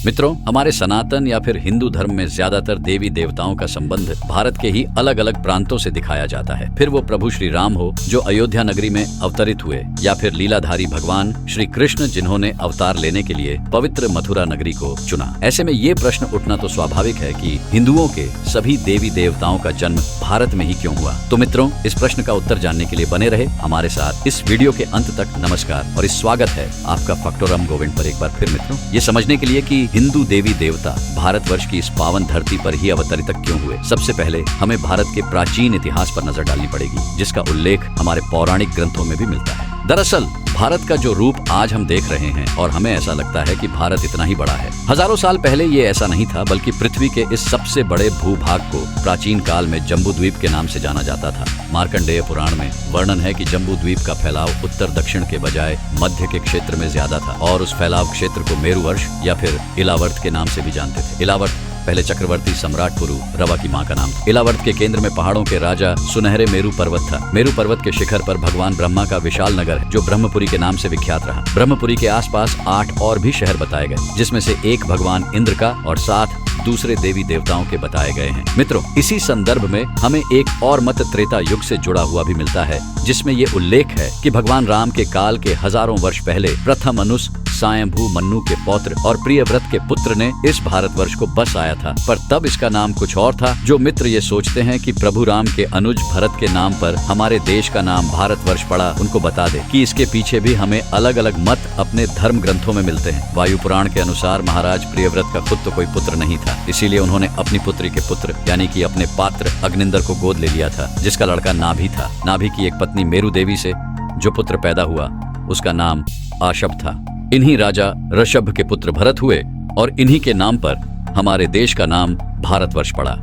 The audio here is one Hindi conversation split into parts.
मित्रों, हमारे सनातन या फिर हिंदू धर्म में ज्यादातर देवी देवताओं का संबंध भारत के ही अलग अलग प्रांतों से दिखाया जाता है। फिर वो प्रभु श्री राम हो जो अयोध्या नगरी में अवतरित हुए, या फिर लीलाधारी भगवान श्री कृष्ण जिन्होंने अवतार लेने के लिए पवित्र मथुरा नगरी को चुना। ऐसे में ये प्रश्न उठना तो स्वाभाविक है कि हिंदुओं के सभी देवी देवताओं का जन्म भारत में ही क्यों हुआ। तो मित्रों, इस प्रश्न का उत्तर जानने के लिए बने रहे हमारे साथ इस वीडियो के अंत तक। नमस्कार और इस स्वागत है आपका फैक्टोरम गोविंद पर एक बार फिर। मित्रों, ये समझने के लिए कि हिंदू देवी देवता भारतवर्ष की इस पावन धरती पर ही अवतरित क्यों हुए, सबसे पहले हमें भारत के प्राचीन इतिहास पर नजर डालनी पड़ेगी, जिसका उल्लेख हमारे पौराणिक ग्रंथों में भी मिलता है। दरअसल भारत का जो रूप आज हम देख रहे हैं और हमें ऐसा लगता है कि भारत इतना ही बड़ा है, हजारों साल पहले ये ऐसा नहीं था, बल्कि पृथ्वी के इस सबसे बड़े भूभाग को प्राचीन काल में जम्बूद्वीप के नाम से जाना जाता था। मार्कंडेय पुराण में वर्णन है कि जम्बूद्वीप का फैलाव उत्तर दक्षिण के बजाय मध्य के क्षेत्र में ज्यादा था और उस फैलाव क्षेत्र को मेरुवर्ष या फिर इलावर्त के नाम से भी जानते थे। इलावर्त पहले चक्रवर्ती सम्राट पुरु रवा की मां का नाम था। इलावर्त के केंद्र में पहाड़ों के राजा सुनहरे मेरु पर्वत था। मेरु पर्वत के शिखर पर भगवान ब्रह्मा का विशाल नगर है, जो ब्रह्मपुरी के नाम से विख्यात रहा। ब्रह्मपुरी के आसपास 8 और भी शहर बताए गए, जिसमें से एक भगवान इंद्र का और 7 दूसरे देवी देवताओं के बताए गए हैं। मित्रों, इसी संदर्भ में हमें एक और मत त्रेता युग से जुड़ा हुआ भी मिलता है, जिसमें ये उल्लेख है कि भगवान राम के काल के हजारों वर्ष पहले प्रथम अनुस सायंभू मन्नु के पौत्र और प्रियव्रत के पुत्र ने इस भारतवर्ष को बस आया था, पर तब इसका नाम कुछ और था। जो मित्र ये सोचते हैं कि प्रभु राम के अनुज भरत के नाम पर हमारे देश का नाम भारतवर्ष पड़ा, उनको बता दे कि इसके पीछे भी हमें अलग अलग मत अपने धर्म ग्रंथों में मिलते हैं। वायु पुराण के अनुसार महाराज प्रियव्रत का खुद तो कोई पुत्र नहीं था, इसीलिए उन्होंने अपनी पुत्री के पुत्र यानी कि अपने पात्र अग्निंदर को गोद ले लिया था, जिसका लड़का नाभि था। नाभि की एक पत्नी मेरु देवी से जो पुत्र पैदा हुआ उसका नाम आशभ था। इन्हीं राजा ऋषभ के पुत्र भरत हुए और इन्हीं के नाम पर हमारे देश का नाम भारतवर्ष पड़ा।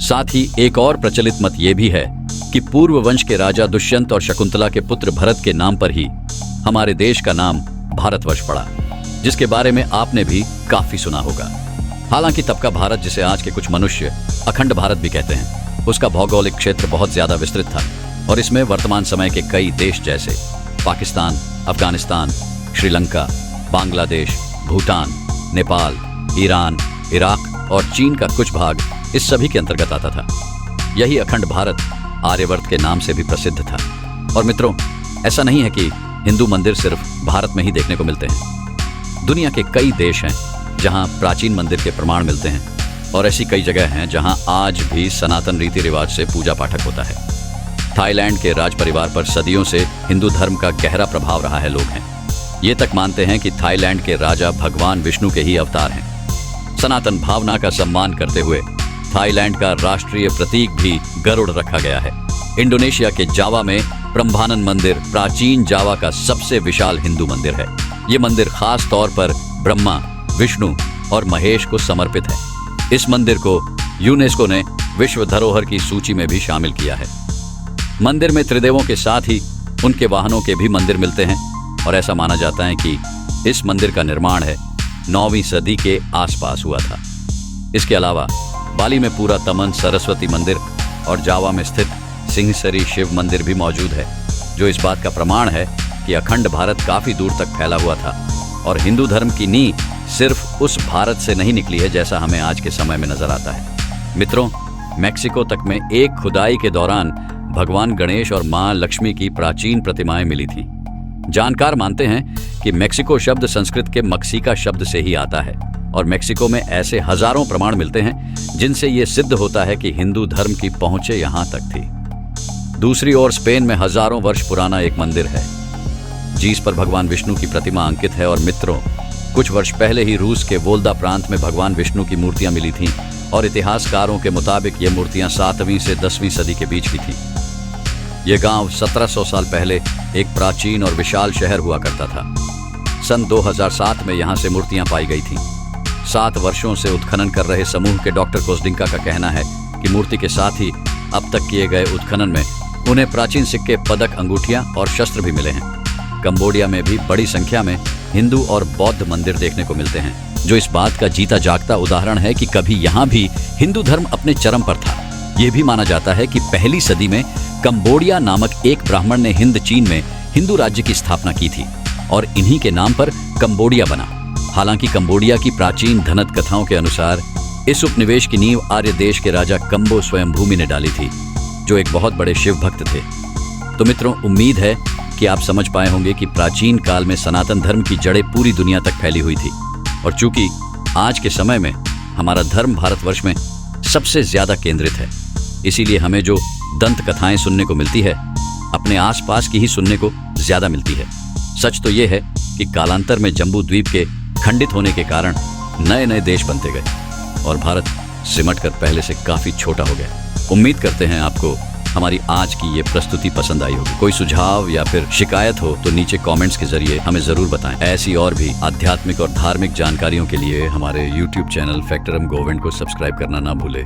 साथ ही एक और प्रचलित मत ये भी है कि पूर्व वंश के राजा दुष्यंत और शकुंतला के पुत्र भरत के नाम पर ही हमारे देश का नाम भारतवर्ष पड़ा, जिसके बारे में आपने भी काफी सुना होगा। हालांकि तब का भारत, जिसे आज के कुछ मनुष्य अखंड भारत भी कहते हैं, उसका भौगोलिक क्षेत्र बहुत ज्यादा विस्तृत था और इसमें वर्तमान समय के कई देश जैसे पाकिस्तान, अफगानिस्तान, श्रीलंका, बांग्लादेश, भूटान, नेपाल, ईरान, इराक और चीन का कुछ भाग इस सभी के अंतर्गत आता था। यही अखंड भारत आर्यवर्त के नाम से भी प्रसिद्ध था। और मित्रों, ऐसा नहीं है कि हिंदू मंदिर सिर्फ भारत में ही देखने को मिलते हैं। दुनिया के कई देश हैं जहां प्राचीन मंदिर के प्रमाण मिलते हैं और ऐसी कई जगह हैं जहां आज भी सनातन रीति रिवाज से पूजा पाठक होता है। थाईलैंड के राज परिवार पर सदियों से हिंदू धर्म का गहरा प्रभाव रहा है। लोग हैं ये तक मानते हैं कि थाईलैंड के राजा भगवान विष्णु के ही अवतार हैं। सनातन भावना का सम्मान करते हुए थाईलैंड का राष्ट्रीय प्रतीक भी गरुड़ रखा गया है। इंडोनेशिया के जावा में प्रम्भानन मंदिर प्राचीन जावा का सबसे विशाल हिंदू मंदिर है। ये मंदिर खास तौर पर ब्रह्मा, विष्णु और महेश को समर्पित है। इस मंदिर को यूनेस्को ने विश्व धरोहर की सूची में भी शामिल किया है। मंदिर में त्रिदेवों के साथ ही उनके वाहनों के भी मंदिर मिलते हैं और ऐसा माना जाता है कि इस मंदिर का निर्माण 9वीं सदी के आसपास हुआ था। इसके अलावा बाली में पूरा तमन सरस्वती मंदिर और जावा में स्थित सिंहसरी शिव मंदिर भी मौजूद है, जो इस बात का प्रमाण है कि अखंड भारत काफी दूर तक फैला हुआ था और हिंदू धर्म की नींव सिर्फ उस भारत से नहीं निकली है जैसा हमें आज के समय में नजर आता है। मित्रों, मैक्सिको तक में एक खुदाई के दौरान भगवान गणेश और मां लक्ष्मी की प्राचीन प्रतिमाएं मिली थी। जानकार मानते हैं कि मैक्सिको शब्द संस्कृत के मक्सिका शब्द से ही आता है और मैक्सिको में ऐसे हजारों प्रमाण मिलते हैं जिनसे ये सिद्ध होता है कि हिंदू धर्म की पहुंचे यहां तक थी। दूसरी ओर स्पेन में हजारों वर्ष पुराना एक मंदिर है जिस पर भगवान विष्णु की प्रतिमा अंकित है। और मित्रों, कुछ वर्ष पहले ही रूस के वोल्दा प्रांत में भगवान विष्णु की मूर्तियां मिली थीं और इतिहासकारों के मुताबिक ये मूर्तियां 7वीं से 10वीं सदी के बीच की थीं। ये गांव 1700 साल पहले एक प्राचीन और विशाल शहर हुआ करता था। सन 2007 में यहां से मूर्तियां पाई गई थीं। 7 वर्षों से उत्खनन कर रहे समूह के डॉक्टर कोसडिंका का कहना है कि मूर्ति के साथ ही अब तक किए गए उत्खनन में उन्हें प्राचीन सिक्के, पदक, अंगूठियां और शस्त्र भी मिले हैं। कंबोडिया में भी बड़ी संख्या में हिंदू और बौद्ध मंदिर देखने को मिलते हैं, जो इस बात का जीता जागता उदाहरण है कि कभी यहाँ भी हिंदू धर्म अपने चरम पर था। ये भी माना जाता है कि पहली सदी में कंबोडिया नामक एक ब्राह्मण ने हिंद चीन में हिंदू राज्य की स्थापना की थी और इन्हीं के नाम पर कंबोडिया बना। हालांकि कंबोडिया की प्राचीन धनत कथाओं के अनुसार इस उपनिवेश की नींव आर्य देश के राजा कंबो स्वयंभूमि ने डाली थी, जो एक बहुत बड़े शिव भक्त थे। तो मित्रों, उम्मीद है कि आप समझ पाए होंगे कि प्राचीन काल में सनातन धर्म की जड़ें पूरी दुनिया तक फैली हुई थी, और चूंकि आज के समय में हमारा धर्म भारतवर्ष में सबसे ज्यादा केंद्रित है, इसीलिए हमें जो दंत कथाएं सुनने को मिलती है, अपने आसपास की ही सुनने को ज्यादा मिलती है। सच तो ये है कि कालांतर में जम्बू द्वीप के खंडित होने के कारण नए नए देश बनते गए और भारत सिमटकर पहले से काफी छोटा हो गया। उम्मीद करते हैं आपको हमारी आज की ये प्रस्तुति पसंद आई होगी। कोई सुझाव या फिर शिकायत हो तो नीचे कमेंट्स के जरिए हमें जरूर बताएं। ऐसी और भी आध्यात्मिक और धार्मिक जानकारियों के लिए हमारे YouTube चैनल फैक्टरम गोविंद को सब्सक्राइब करना ना भूलें।